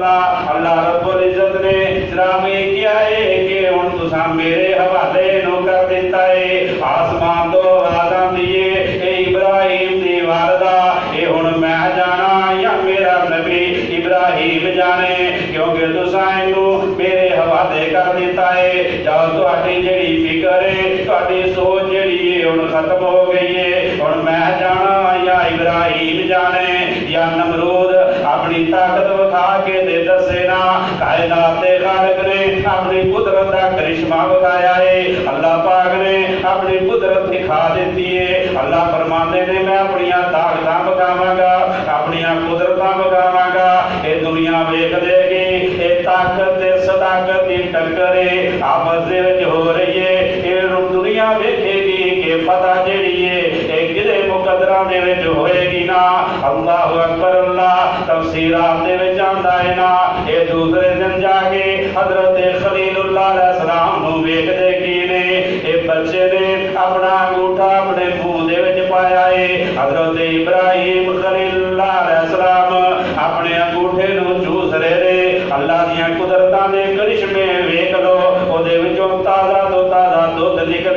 अल्लाह अल्लाह रब्बुल इज्जत ने जनाब किया है कि हुण तुसां मेरे हवाले नो कर दिता है। आसमान तो आवाज़ आंदी है इब्राहिम दी वालदा ये हुण मैं जाना या मेरा नबी इब्राहिम जाने, क्योंकि तुसां इनू मेरे हवाले कर दिता है। जाओ तुहाडी जेड़ी फिक्र है तुहाडी सोच जेड़ी है हुण खत्म हो गई है। हुण मैं जाना या इब्राहिम जाने या नमरूद अपनी ताकत विखा के दे दसे ना। कायनात के खालिक ने अपनी कुदरत का करिश्मा विखाया है। अल्लाह पाक ने अपनी कुदरत दिखा दी है। अल्लाह फरमाते ने मैं अपनी ताकत विखावांगा अपनी कुदरत विखावांगा। ये दुनिया वेख लेगी ये ताकत सदाकत की टक्कर आपस में हो रही है। ये दुनिया वेखेगी कि पता जेड़ी है किदे मुकदरा दे विच होएगी ना। अल्लाहु अकबर अल्लाह तफसीरात दे विच आंदा है ना। ये दूसरे दिन जाके हजरत खलीलुल्लाह अलैहिस्सलाम नूं वेखदे की ने ये बच्चे ने अपना अंगूठा अपने मुंह दे विच पाया है। हजरत इब्राहिम खलीलुल्लाह अलैहिस्सलाम अपने अंगूठे नूं चूस रहे ने। अल्लाह दियां कुदरतां दे करिश्मे वेख लो ओदे विचों ताज़ा तो ताज़ा दुध निकल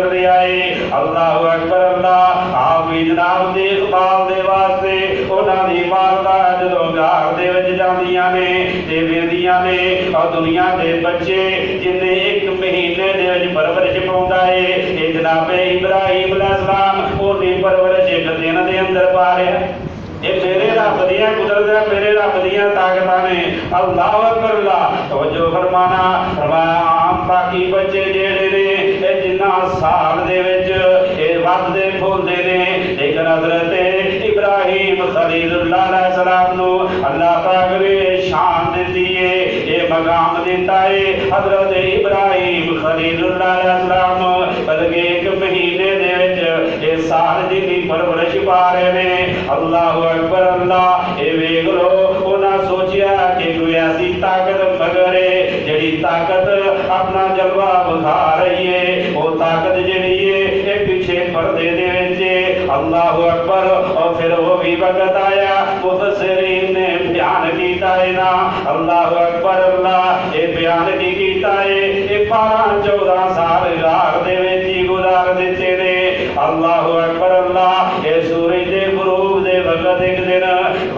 रहा है। अल्लाहु अकबर अल्लाह आप भी जनाब दे इकबाल दे वास्ते उन्हां दी वारदा जदों घर दे विच जांदियां ने ते वेंदियां ने और दुनिया दे बच्चे जिन्ने एक महीने दे विच परवरिश पाउंदा है ये जनाब इब्राहिम अलैहिस्सलाम ओदी परवरिश एक दिन दे अंदर पा रहा है। ये मेरे रब दियां कुदरत मेरे रब दियां ताकतां ने। अल्लाह अकबर अल्लाह तवज्जो फरमाना फरमाया आम बाकी बच्चे जेड़े ने ये जिन्ना साल दे विच ये वधदे फुलदे ने, लेकिन हजरत इब्राहिम खलीलुल्लाह अलैहिस्सलाम नूं अल्लाह पाक ने शान दी है ये मकाम दिता है। हजरत इब्राहिम खलीलुल्लाह अलैहिस्सलाम बल्कि एक महीने दे विच ये साल जिन्नी परवरिश पा रहे ने। अल्लाह अकबर अल्लाह ये वेख लो उन्हें सोचिया कि कोई ऐसी ताकत मगर है जेड़ी ताकत अपना जलवा विखा रही है। वो ताकत जेड़ी है ये पीछे पर्दे दे विच। अल्लाह अकबर और फिर वो भी वक्त आया मुफस्सिरीन ने बयान कीता है ना। अल्लाह अकबर अल्लाह ये बयान की कीता है ये 12-14 साल गार दे विच ही गुजार दिते ने। अल्लाह अकबर अल्लाह ये सूरज दे गुरूब दे वक्त एक दिन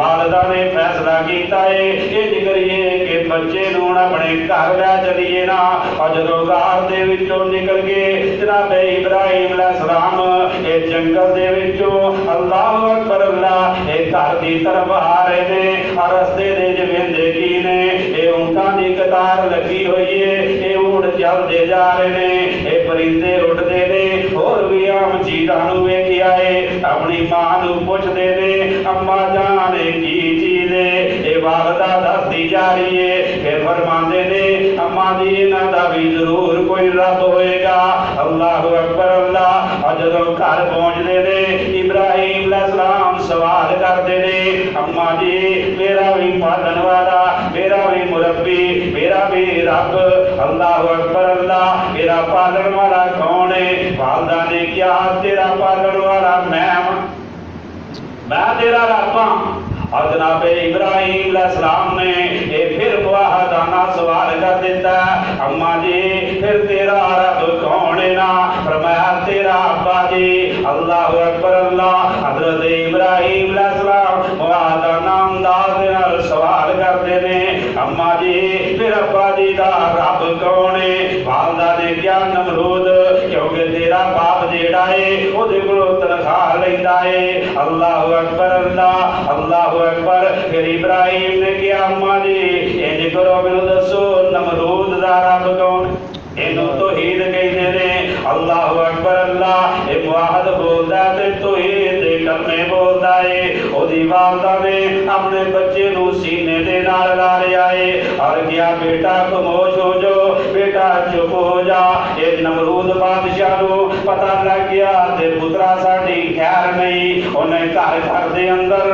वालदा ने फैसला किया है इंज करिए कि बच्चे नूं अपने घर लै चलीए ना। और जदों गार दे विचों निकल के जनाब इब्राहिम अलैहिस्सलाम ये जंगल दे विचों अल्लाह अकबर अल्लाह ये घर की तरफ आ रहे ने। और रस्ते दे वेंदे की ने ये ऊंटां दी कतार लगी हुई है ये ऊंट चलते जा रहे ने ये परिंदे उड़ते ने होर भी आम चीज़ां नूं वेखिया है। अपनी मां नूं पुछदे ने अम्मा जान की चीज़ है ये वालदा दसदी जा रही है। फिर फरमांदे ने अम्मा जी इन्हां दा भी जरूर कोई रब होएगा। अल्लाह अकबर अल्लाह और जदों घर पहुंचदे ने इब्राहिम अलैहिस्सलाम सवाल करते ने अम्मा जी मेरा भी पालन वाला मेरा भी मुरब्बी मेरा भी रब अल्लाह अकबर अल्लाह मेरा पालन वाला कौन है। वालदा ने क्या तेरा पालन वाला मैं तेरा रब हां। और जनाब इब्राहिम अलैहिस्सलाम ने ये फिर मुआहदाना सवाल कर दिता अम्मा जी फिर तेरा रब कौन है ना। फरमाया तेरा अब्बा जी। अल्लाह अकबर अल्लाह हजरत इब्राहिम अलैहिस्सलाम मुआहदाना अंदाज दे नाल सवाल करते ने अम्मा जी फिर अब्बा जी दा रब कौन है। वालदा ने क्या नमरूद क्योंकि तेरा बाप जेड़ा है ओदे कोलों तनख्वाह लैंदा है। अल्लाह अकबर अल्लाह अल्लाह अकबर। फिर इब्राहिम ने कहा अम्मा जी इंज करो मैनू दसो नमरूद दा रब कौन। इनू तौहीद कहते ने। अल्लाह अकबर अल्लाह ये मुआहद बोलदा ते तौहीद दे कलमे बोलदा है। ओदी वालदा ने अपने बच्चे नू सीने दे नाल ला लिया है और क्या बेटा खामोश हो जाओ बेटा चुप हो जा। ये नमरूद बादशाह नू पता लग गया ते पुत्रा साडी खैर नहीं। उन्हें घर घर दे अंदर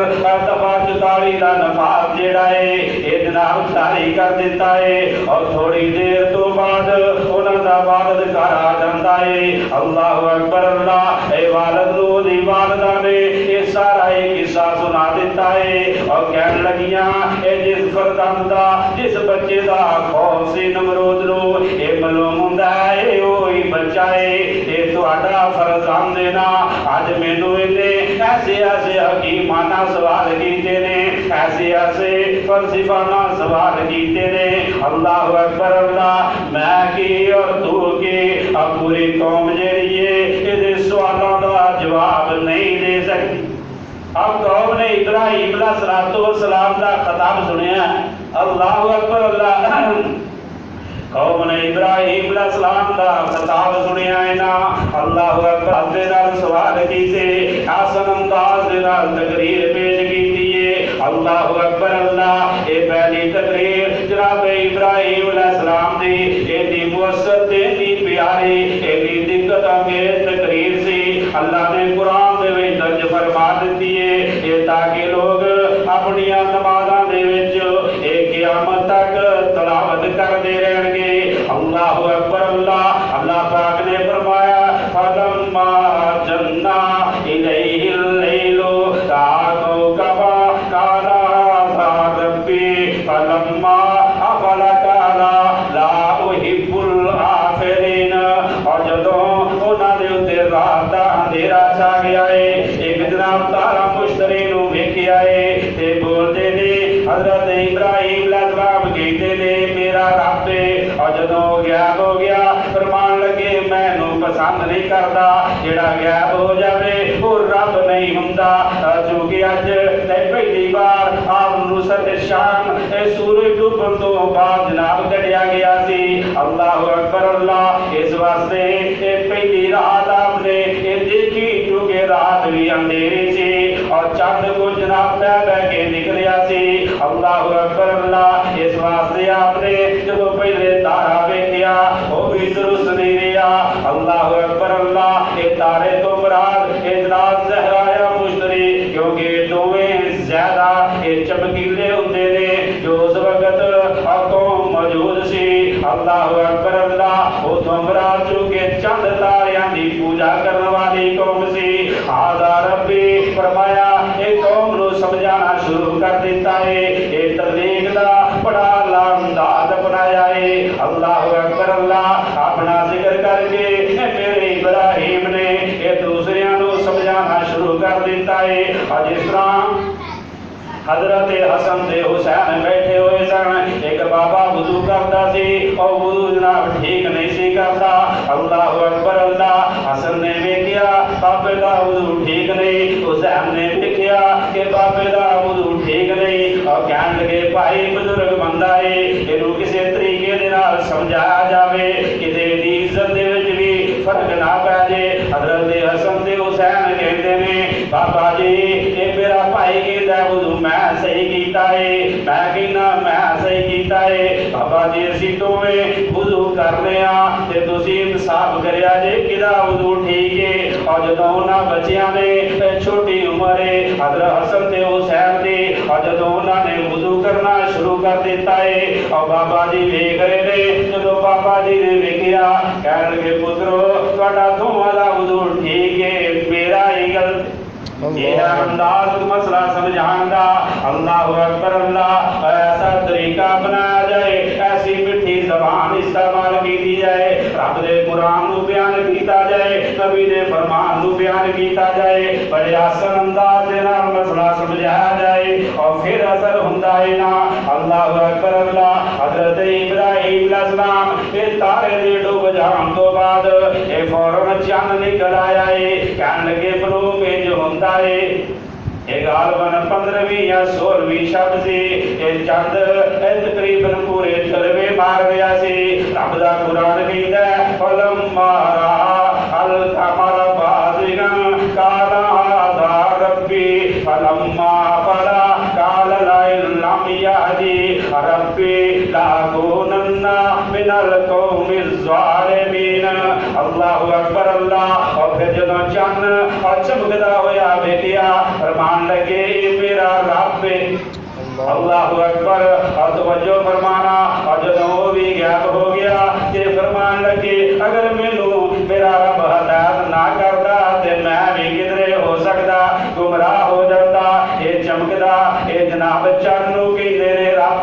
दफा 44 का नफाज जेड़ा है ये जनाब जारी कर दिता है। और थोड़ी देर तो बाद उन्हां दा वालद घर आ जाता है। अल्लाह अकबर अल्लाह ए वालद नू दी वालदा ने ये सारा एक किस्सा सुना दिता है और कहन लगियां ए जिस फर्द फरजंद दा जिस बच्चे दा खौफ सी नमरूद नूं ये मालूम हुंदा है ओही बच्चा है ये तुहाडा फरजंद है ना। अज मैनू इन्ने ऐसे ऐसे हकीमाना सवाल कीते ने, ऐसे ऐसे फलसफाना सवाल कीते ने। अल्लाह अकबर अल्लाह, मैं की और तू की, अब पूरी कौम जेड़ी है इहदे सवालों का जवाब नहीं दे सकती। अब कौम ने इब्राहिम अलैहिस्सलाम का खिताब सुनिया। अल्लाह अकबर अल्लाह, कौम ने इब्राहिम अलैहिस्सलाम का खिताब सुनिया है ना। अल्लाह अकबर दे नाल सवाल कीते, आसन अंदाज दे नाल तकरीर पेश कीती है। अल्लाह अकबर अल्लाह, ये पहली तकरीर जनाब इब्राहिम अलैहिस्सलाम दी एदी मुअस्सद एदी प्यारी एदी दिक्कत अंगेज तकरीर सी। अल्लाह ने कुरान दे विच दर्ज फरमा दी है ये ताकि लोग अपनी नमाज़ां दे विच क़यामत तक तलावत करते रहेंगे। अल्लाह अकबर अल्लाह, अल्लाह पाक ने फरमाया फलम्मा जन्ना इलैहिल लैलु कौकबा काला रब्बी फलम्मा अफला काला ला उहिब्बुल आफिरीन। और जदों उन्हां दे उत्ते रात दा अंधेरा छा गया है, एक जनाब तारा मुश्तरी नूं वेखिया है ते बोलदे ने हज़रत इब्राहिम अलैहिस्सलाम कहते ने मेरा रब है। और जदों गैब हो गया फरमान लगे मैनू पसंद नहीं करता, जेड़ा गैब हो जाए वो रब नहीं हुंदा। चूंकि अज पहली बार आप नुसरत शाम सूरज डूबन तो बाद जनाब कढ़िया गया सी। अल्लाह अकबर अल्लाह, इस वास्ते पहली रात आपने देखी क्योंकि रात भी अंधेरी सी और चंद को जनाब बह के निकलिया सी। अल्लाह अकबर अल्लाह, इस वास्ते आपने जब पहले तारा वेखिया वो भी दुरुस्त नहीं रहा। अल्लाह अकबर अल्लाह, ये तारे तो मुराद जनाब ज़हरा या मुश्तरी, क्योंकि दोवें ज्यादा ये चमकीले होते ने जो उस वक्त कौम मौजूद सी। अल्लाह अकबर अल्लाह, वो तो मुराद चूंकि चंद तारियां की पूजा करने वाली कौम सी। आदा रब्बी फरमाया एक कौम को समझाना शुरू कर देता है, ये तबलीग का बड़ा अंदाज अपनाया है। अल्लाह अकबर अल्लाह, अपना जिक्र करके मेरे इब्राहिम ने ये दूसरे को समझाना शुरू कर देता है। और जिस तरह हजरत हसन ते हुसैन बैठे हुए सन, एक बाबा वुजू करता सी और वुजू जनाब ठीक नहीं सी करता। अल्लाह अकबर अल्लाह, हसन ने वेखिया बाबे का वुजू ठीक नहीं, हुसैन ने देखिया कि बाबे का वुजू ठीक नहीं और कहने लगे भाई बुजुर्ग बंदा है, इनू किसी तरीके दे नाल समझाया जावे कि दी इज्जत दे विच भी फर्क ना पै जे। हजरत हसन ते हुसैन कहते ने बाबा जी ये मेरा भाई कहता वुजू मैं सही कीता है, मैं कहना मैं सही कीता है। बाबा जी असीं दोवें वुजू करने आ ते तुसीं इंसाफ करिया जे किदा वुजू ठीक है। और जदों उन्हां बच्चियां ने छोटी उम्र है हजरत हसन ते हुसैन दी, और जदों उन्हां ने वुजू करना शुरू कर दिता है और बाबा जी वेख रहे ने, जदों बाबा जी ने वेखिया कहण लगे पुत्रो तुहाडा दोवां दा वुजू ठीक है, मेरा ही गलत। ये अंदाज मसला समझाने का। अल्लाह अकबर अल्लाह, ऐसा तरीका अपनाया जाए, ऐसी मिठी जबान इस्तेमाल की जाए, रब दे कुरान नू बयान किया जाए, नबी दे फरमान नू बयान किया जाए, बड़े आसान अंदाज दे नाल मसला समझाया जाए और फिर असर हुंदा है ना। अल्लाह अकबर अल्लाह, हजरत इब्राहिम अलैहिस्सलाम के तारे दे डूब जाने तो बाद ये फौरन चंद निकल आया है। कहने लगे मालूम है जो हुंदा है ये गालबन 15वीं या 16वीं शब से ये चंद तकरीबन पूरे चलवे मार गया से। रब दा कुरान कहता है फलम्मा अल कमर बाज़िगन काला हाज़ा रब्बी फलम्मा फला काला ला इल्लम यहदी रब्बी लाकुनन्ना मिनल कौमिज़ ज़ालिमीन। अल्लाहु अकबर अल्लाह। और फिर जदों चन्न और चमकदा होया वेखिया फरमान लगे मेरा रब है। अल्लाहु अकबर। और तवज्जो फरमाना। और जदों वो भी गायब हो गया ते फरमान लगे अगर मैनू मेरा रब हदायत ना करता ते मैं भी किधरे हो सकता गुमराह हो जाता। ये चमकदा ये जनाब चन्न नूं कहंदे ने रब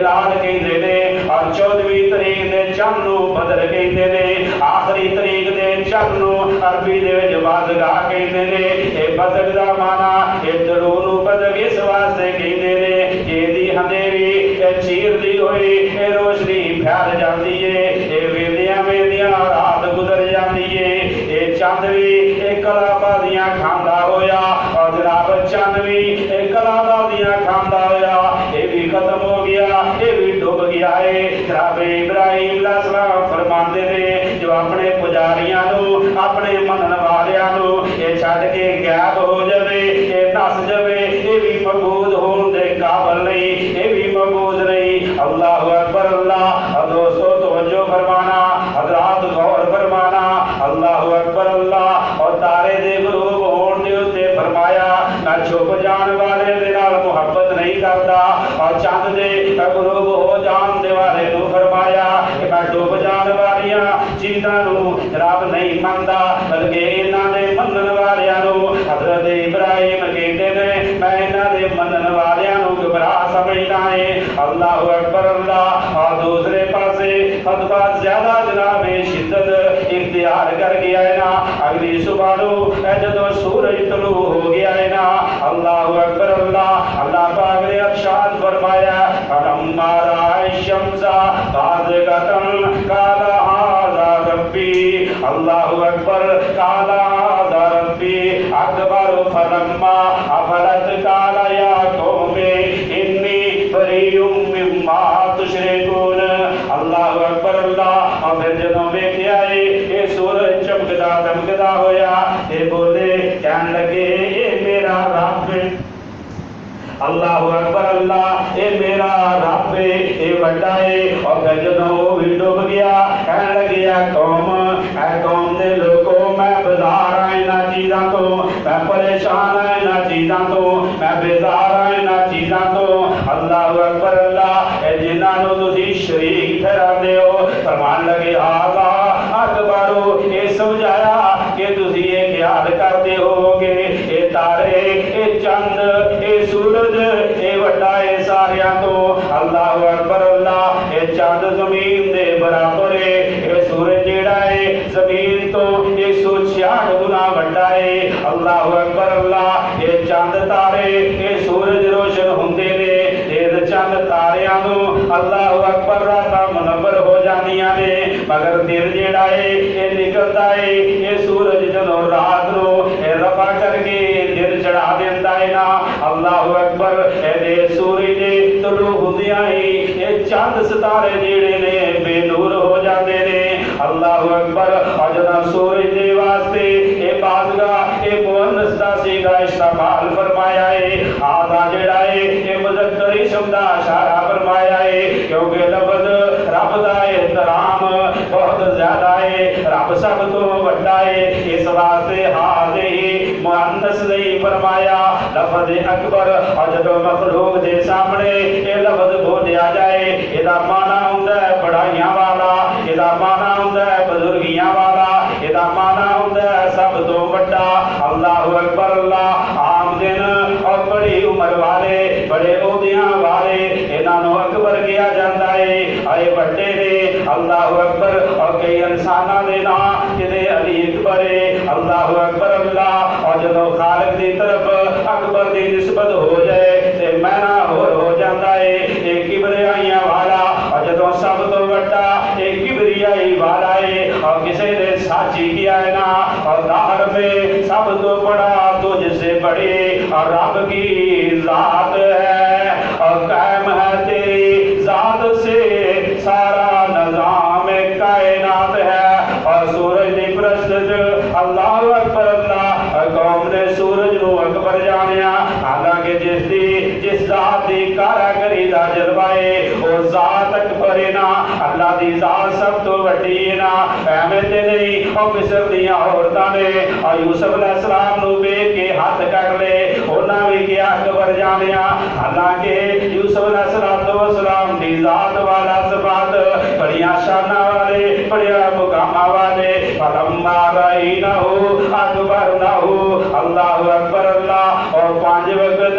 हिलाल कहते ने और 14वीं तरीक दे चंद नूं बदर कहते ने आखिरी तरीक दे चंद नूं अरबी दे विच बादगाह कहते ने ये बदग दा माना ये तरू नूं बदग इस वास्ते कहते ने जेदी अंधेरी चीरदी होई ये रोशनी फैल जाती है ये वेदियां वेदियां रात गुजर जाती है ये चंद भी एक कलाबादियां खांदा होया और जनाब चंद भी एक कलाबादियां खांदा होया ये भी खत्म हो गया ये भी डूब गया है जनाब इब्राहिम अलैहिस्सलाम फरमाते ने जो अपने पुजारियां नूं अपने मनन वालियां नूं ये छड्ड के गायब हो जावे ये नस जावे ये भी मबूद होने दे काबिल नहीं ये भी मबूद नहीं अल्लाह अकबर अल्लाह और दोस्तों तवज्जो फरमाना हजरात गौर फरमाना अल्लाह अकबर अल्लाह और तारे दे गुरूब होने दे उत्ते फरमाया मैं छुप जाने वाले दे नाल मुहब्बत नहीं करता और चंद दे गुरूब हो जान दे वाले नूं फरमाया कि मैं डूब जाने वालियां चीज़ां नूं जनाब नहीं मनदा बल्कि इन्हां दे मनन वालियां नूं हजरत इब्राहिम कहते ने मैं इन्हां दे मनन वालियां नूं गुमराह समझदा है अल्लाह अकबर अल्लाह और दूसरे पासे फतवा ज्यादा जनाब शिद्दत इख्तियार कर गया है ना अगली सुबह नूं जदों सूरज तलू हो गया है ना अल्लाह अकबर अल्लाह अल्लाह पाक ने इरशाद फरमाया फलम्मा राअ शम्सा बाज़िगतन काला हाज़ा रब्बी अल्लाह अकबर काला हाज़ा रब्बी अकबर फलम्मा अफलत काला या कौमी इन्नी बरीउम मिम्मा तुशरिकून अल्लाह अकबर अल्लाह और फिर जदों वेख्या ये सूरज चमकदा होया ये बोले कहन लगे ये मेरा रब अल्लाह अकबर अल्लाह ये मेरा रब ये वड्डा है और फिर जदों भी डूब गया कहन लगे कौम दे लोगों मैं बेजार हाँ इन्हां चीज़ां तो मैं परेशान हाँ इन्हां चीज़ां तो मैं बेजार हाँ इन्हां चीज़ां तो अल्लाह अकबर अल्लाह जिन्हां नूं तुसीं शरीक ठहरांदे हो फरमान लगे आला अकबरो ये समझाया कि तुसीं ये ख्याल करते होगे ये तारे ये चंद ये सूरज ये वड्डा है सारियां तो अल्लाह अकबर अल्लाह ये चंद जमीन दे बराबर है ये सूरज जेड़ा है जमीन तो 166 गुना वड्डा है अल्लाह अकबर अल्लाह ये चंद तारे ये सूरज रोशन हुंदे ने ये चंद तारियां नूं अल्लाह अकबर रातां मुनव्वर हो जांदियां ने मगर दिन जेड़ा है ये निकलदा है ये सूरज जदों रात नूं रफा करके दिन चढ़ा देंदा है ना अल्लाह अकबर ये सूरज दे तलू हुंदियां ही ये चंद सितारे जेड़े ने बेनूर हो जाते ने अल्लाह अकबर और जदों सूरज दे वास्ते ये बादगाह ये मुअन्नस दा सीगा इस्तेमाल फरमाया है आधा जेड़ा है ये मुज़क्कर इस्म दा इशारा फरमाया है क्योंकि लफ्ज़ रब दा एहतराम बहुत ज्यादा है रब सब तो वड्डा है इस वास्ते हाज़े मुअन्नस नहीं फरमाया लफ्ज़ अकबर और जदों मखलूक दे सामने ये लफ्ज़ बोलिया जाए इहदा माना हुंदा है बड़ाइयां वाला इहदा माना हुंदा है बुजुर्गियां वाला इहदा माना हुंदा है सब तो वड्डा अल्लाह अकबर अल्लाह आम दिन और बड़ी उम्र वाले बड़े ओहदियां वाले इन्हां नूं अकबर किया जाता है आए वड्डे ने अल्लाह अकबर और कई इंसानां दे नाम जिहदे अली अकबर है अल्लाह अकबर अल्लाह और जदों खालिक दी तरफ अकबर दी निस्बत हो जाए ते मैना होर हो जाता है एक किबरियाइयां वाला और जदों सब तो वड्डा एक किबरियाई वाला है और किसी ने साची किया है ना और दाहर में सब तो बड़ा तुझसे बड़ी और रब की जात है और कायम है तेरी जात से सारा निजाम कायनात है और सूरज की प्रस्तुत अल्लाह अकबर अल्लाह कौम ने सूरज नूं अकबर जानिया हालांकि जिस जात की कारागरी का जलवा है वो जात अकबर है ना अल्लाह की जात सब तो वड्डी है ना एवें ते नहीं और मिस्र दियां औरतां ने और यूसुफ अलैहिस्सलाम नूं वेख के हाथ कर ले उन्हां भी क्या अकबर जानिया हालांकि यूसुफ अलैहिस्सलाम दी जात वाला सिफात बड़ियां शाना वाले बड़िया मुकामा वाले फलम्मा रईनहु अकबरनहु अल्लाहु अकबर अल्लाह और 5 वक्त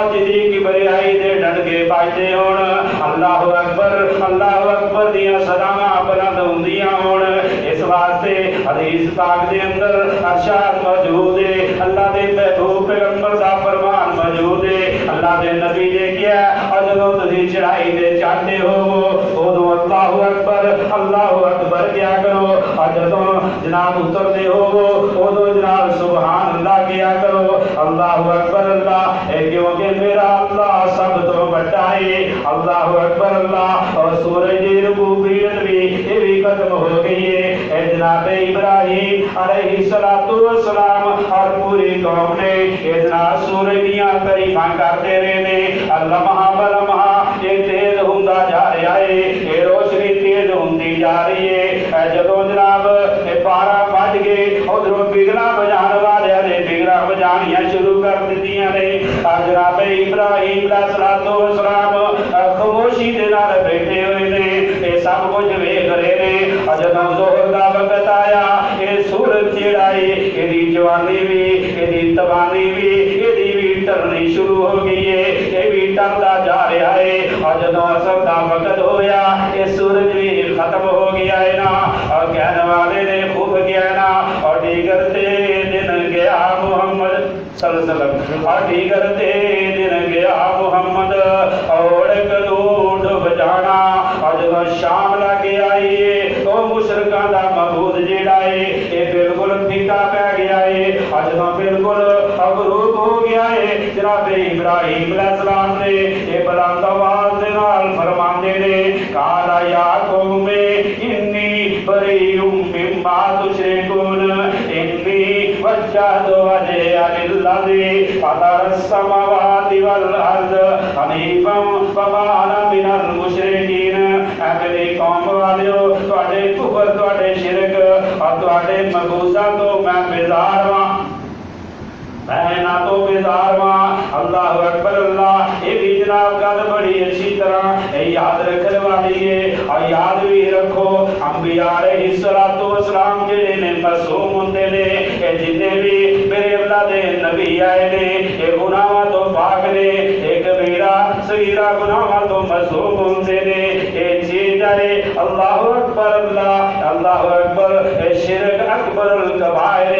अज दी किबरियाई दे डंडे बजदे होण अल्लाहु अकबर दियां सदावां बुलंद हुंदियां होण। इस वास्ते हदीस पाक दे अंदर अरशाद मौजूद है, अल्लाह दे महबूब पैगंबर दा फरमान मौजूद है। अल्लाह दे नबी ने क्या जदों तुसीं चढ़ाई दे चढ़दे हो उदों अल्लाहु अकबर क्या करो, जदों जनाब उतरदे हो उदों जनाब सुभान अल्लाह क्या करो। अल्लाहु अकबर अल्लाह क्योंकि मेरा अल्लाह सब तो बड़ा है। अल्लाहु अकबर अल्लाह और सूरज की रुबूबियत भी खत्म हो गई है। जनाब इब्राहिम अलैहिस्सलातु वस्सलाम और पूरी कौम ने जनाब सूरज दियां तारीफां करते रहे ने। लम्हा बलम्हा ये तेज हुंदा जा रहा है, ये रोशनी तेज हुंदी जा रही है। जदों जनाब 12 बज गए उधरों बिगड़ा बजाने वाले ने बिगड़ा बजानियां शुरू कर दित्तियां ने। जनाब इब्राहिम अलैहिस्सलातु वस्सलाम खामोशी दे नाल बैठे हुए ने, ये सब कुछ वेख रहे ने। जदों जोहर दा वक्त आया ये सूरज जिहड़ा है इहदी जवानी भी इहदी तबानी भी टरनी शुरू हो गई है, ये भी टरदा जा रहा है। और जदों असर दा वक्त होया ये सूरज भी खत्म हो गया है ना। और कहने वाले ने खूब किया ना और करते दिन गया मोहम्मद सल्लल्लाहु अलैहि वसल्लम और करते दिन गया मोहम्मद और कदूं डुब जाना। और जदों शाम लगे आई तो मुशरकां दा मबूद जिहड़ा है ये बिल्कुल फीका पै गया है। और जदों बिल्कुल अगरूब हो गया है जनाब इब्राहिम अलैहिस्सलाम ने ये बुलंद आवाज दे नाल फरमांदे ने काला या कौम इन्नी बरीउम मिम्मा तुशरिकून इन्नी वज्जहतु वजहिया लिल्लज़ी फ़तरस समावाति वल अर्ज़ हनीफ़न वमा अना मिनल मुशरिकीन। मेरी कौम वालियो तुहाडे कुफर तुहाडे शिरक और तुहाडे मबूसा तो मैं बेजार वां, मैं ना तो बेजार वां। अल्लाहु अकबर अल्लाह ये भी जनाब गल बड़ी अच्छी तरह याद रखने वाली है। और याद भी रखो अंबिया अलैहिस्सलातु वस्सलाम जिहड़े ने मासूम हुंदे ने जिन्ने भी मेरे अल्लाह दे नबी आए ने ये गुनाहां तो पाक ने, एक कबीरा सगीरा गुनाहां तो मासूम हुंदे ने। ये चीज है अल्लाहु अकबर अल्लाहु अकबर शिरक अकबर अल कबायर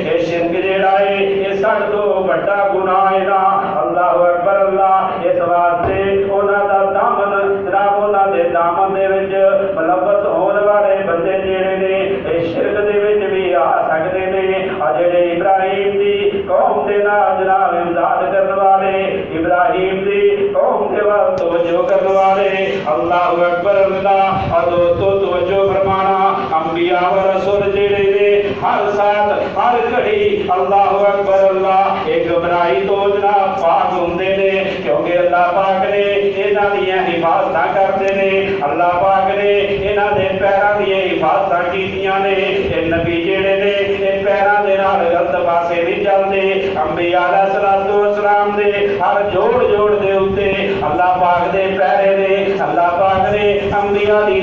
ये शिरक जिहड़ा है ये सब तो बड़ा गुनाह है ना। अल्लाहु अकबर अल्लाह इस वास्ते उन्हां दा दामन जनाब उन्हां दे दामन दे विच मुलव्वस होने वाले बंदे जिहड़े ने इस शिरक दे विच भी आ सकदे ने। और जिहड़े इब्राहिम दी कौम दे नाल जनाब इमदाद करने वाले इब्राहिम दी कौम दे वाल तवज्जो करने वाले अल्लाहु अकबर अल्लाह। और दोस्तों तवज्जो फरमाना अंबिया व रसूल जिहड़े ने हर साथ हर घड़ी अल्लाहु अकबर अल्लाह एक घबराई तो जनाब पाक हुंदे ने क्योंकि अल्लाह पाक ने इन्हां दियां हिफाजतां करदे ने। अल्लाह पाक ने इन्हां दे पैरां दियां हिफाजतां कीतियां ने। ये नबी जिहड़े ने ये पैरां दे नाल गलत पासे नहीं चलदे। अंबिया अलैहिस्सलातु वस्सलाम दे हर जोड़ दे उत्ते अल्लाह पाक दे पैरे ने। अल्लाह पाक ने अंबिया दी